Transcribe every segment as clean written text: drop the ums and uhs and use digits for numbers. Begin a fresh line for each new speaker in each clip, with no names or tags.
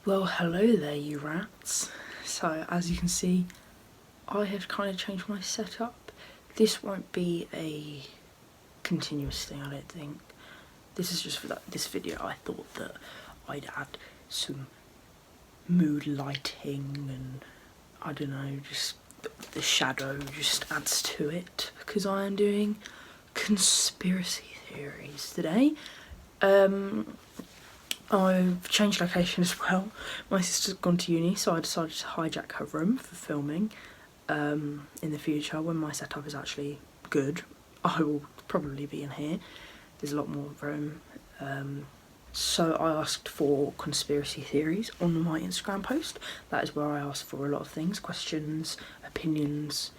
Well, hello there, you rats. So, as you can see, I have kind of changed my setup. This won't be a continuous thing, I don't think. This is just for this video. I thought that I'd add some mood lighting and, I don't know, just the shadow just adds to it because I am doing conspiracy theories today. I've changed location as well. My sister's gone to uni, so I decided to hijack her room for filming. In the future, when my setup is actually good, I will probably be in here. There's a lot more room. So I asked for conspiracy theories on my Instagram post. That is where I asked for a lot of things, questions, opinions,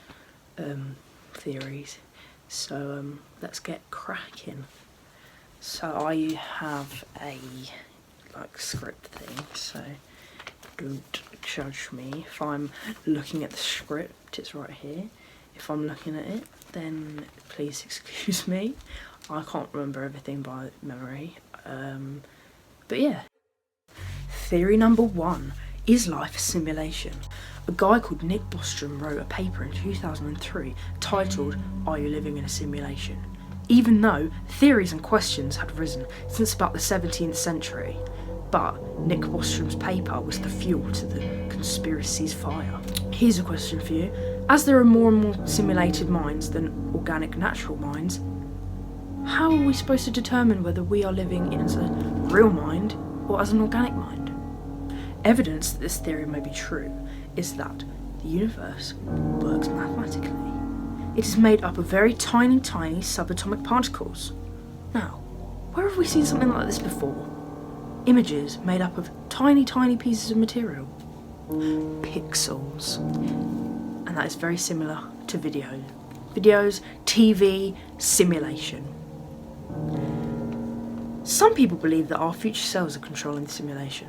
theories. So let's get cracking. So I have a script thing, so don't judge me. If I'm looking at the script, it's right here. If I'm looking at it, then please excuse me. I can't remember everything by memory. But yeah. Theory number 1. Is life a simulation? A guy called Nick Bostrom wrote a paper in 2003 titled, "Are You Living in a Simulation?" Even though theories and questions had risen since about the 17th century. But Nick Bostrom's paper was the fuel to the conspiracy's fire. Here's a question for you. As there are more and more simulated minds than organic natural minds, how are we supposed to determine whether we are living in as a real mind or as an organic mind? Evidence that this theory may be true is that the universe works mathematically. It is made up of very tiny subatomic particles. Now, where have we seen something like this before? Images made up of tiny pieces of material. Pixels. And that is very similar to video. Videos, TV, simulation. Some people believe that our future selves are controlling the simulation.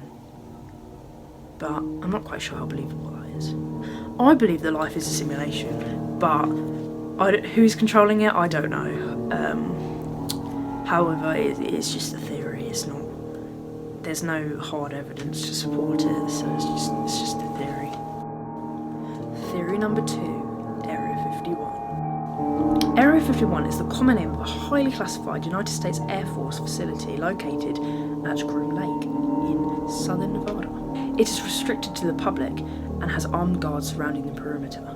But I'm not quite sure how believable that is. I believe that life is a simulation, but who's controlling it, I don't know. However, it's just a theory. It's not. There's no hard evidence to support it, so it's just a theory. Theory number 2, Area 51. Area 51 is the common name of a highly classified United States Air Force facility located at Groom Lake in southern Nevada. It is restricted to the public and has armed guards surrounding the perimeter.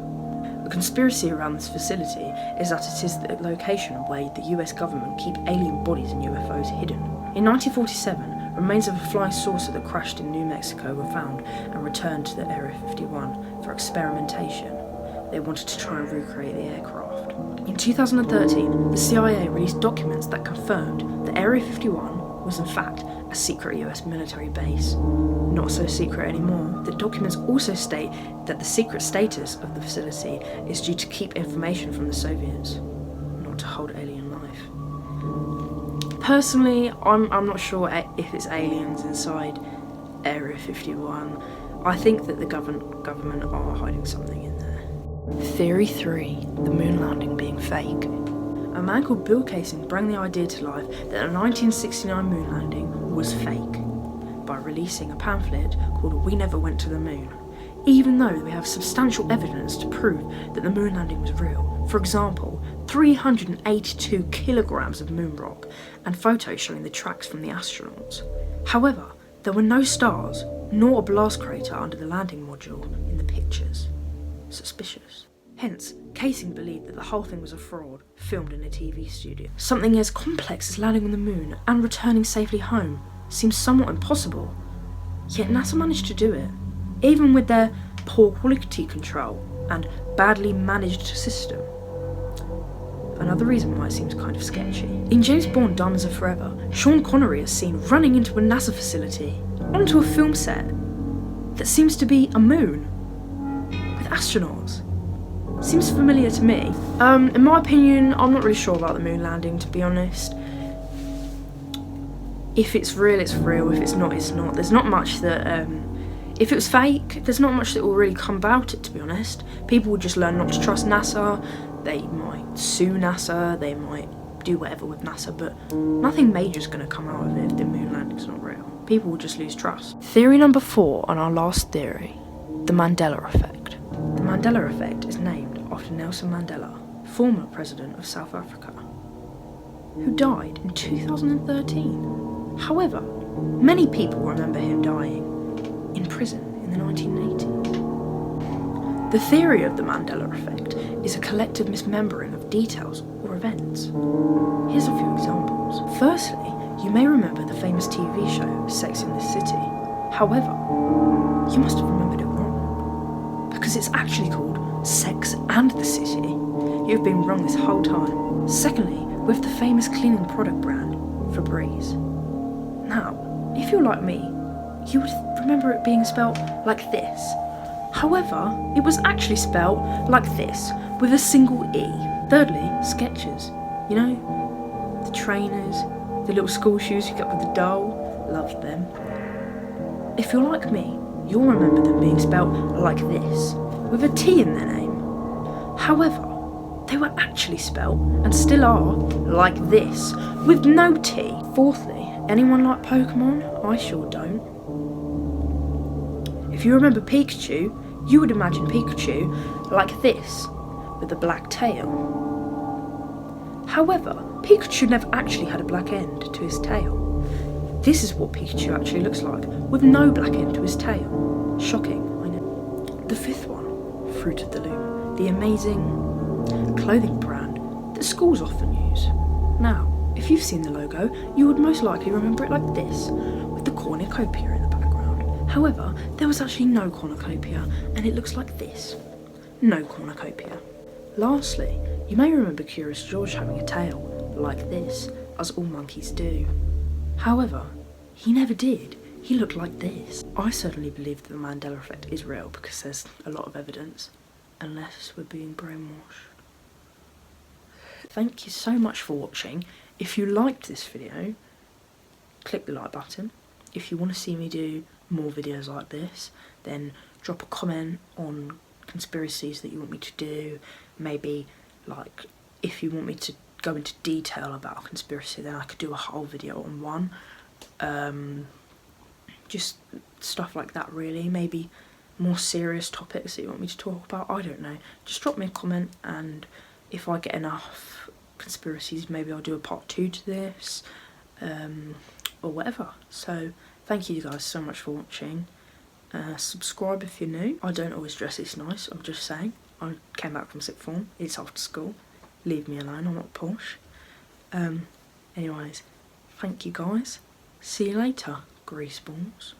The conspiracy around this facility is that it is the location where the US government keep alien bodies and UFOs hidden. In 1947, remains of a flying saucer that crashed in New Mexico were found and returned to the Area 51 for experimentation. They wanted to try and recreate the aircraft. In 2013, the CIA released documents that confirmed that Area 51 was in fact a secret US military base. Not so secret anymore, the documents also state that the secret status of the facility is due to keep information from the Soviets, not to hold alien life. Personally, I'm not sure if it's aliens inside Area 51. I think that the government are hiding something in there. Theory 3, the moon landing being fake. A man called Bill Kaysing brought the idea to life that the 1969 moon landing was fake by releasing a pamphlet called "We Never Went to the Moon," even though we have substantial evidence to prove that the moon landing was real. For example, 382 kilograms of moon rock and photos showing the tracks from the astronauts. However, there were no stars nor a blast crater under the landing module in the pictures. Suspicious. Hence, Kaysing believed that the whole thing was a fraud, filmed in a TV studio. Something as complex as landing on the moon and returning safely home seems somewhat impossible, yet NASA managed to do it, even with their poor quality control and badly managed system. Another reason why it seems kind of sketchy. In James Bond Diamonds Are Forever, Sean Connery is seen running into a NASA facility, onto a film set that seems to be a moon, with astronauts. Seems familiar to me. In my opinion, I'm not really sure about the moon landing, to be honest. If it's real, it's real. If it's not, it's not. There's not much that, if it was fake, there's not much that will really come about it, to be honest. People would just learn not to trust NASA. They might sue NASA. They might do whatever with NASA, but nothing major is going to come out of it if the moon landing's not real. people will just lose trust. Theory number 4 on our last theory, the Mandela effect. The Mandela effect is named after Nelson Mandela, former president of South Africa, who died in 2013. However, many people remember him dying in prison in the 1980s. The theory of the Mandela effect is a collective misremembering of details or events. Here's a few examples. Firstly, you may remember the famous TV show Sex in the City. However, you must have remembered it wrong, because it's actually called Sex and the City. You've been wrong this whole time. Secondly, with the famous cleaning product brand Febreze. Now, if you're like me, you would remember it being spelled like this. However, it was actually spelled like this, with a single E. Thirdly, Skechers. You know, the trainers, the little school shoes you get with the doll. Loved them. If you're like me, you'll remember them being spelled like this, with a T in their name. However, they were actually spelled, and still are, like this, with no T. Fourthly, anyone like Pokemon? I sure don't. If you remember Pikachu, you would imagine Pikachu like this, with a black tail. However, Pikachu never actually had a black end to his tail. This is what Pikachu actually looks like, with no black end to his tail. Shocking, I know. The fifth one, Fruit of the Loom, the amazing clothing brand that schools often use. Now, if you've seen the logo, you would most likely remember it like this, with the cornucopia in the background. However, there was actually no cornucopia, and it looks like this. No cornucopia. Lastly, you may remember Curious George having a tail, like this, as all monkeys do. However, he never did. He looked like this. I certainly believe that the Mandela effect is real because there's a lot of evidence, unless we're being brainwashed. Thank you so much for watching. If you liked this video, click the like button. If you want to see me do more videos like this, then drop a comment on conspiracies that you want me to do. Maybe, like, if you want me to go into detail about a conspiracy, then I could do a whole video on one. Just stuff like that, really. Maybe more serious topics that you want me to talk about. I don't know. Just drop me a comment, and if I get enough conspiracies, maybe I'll do a part 2 to this, or whatever. So thank you guys so much for watching. Subscribe if you're new. I don't always dress this nice, I'm just saying. I came back from sixth form, it's after school. Leave me alone, I'm not posh. Anyways, thank you guys. See you later, greaseballs.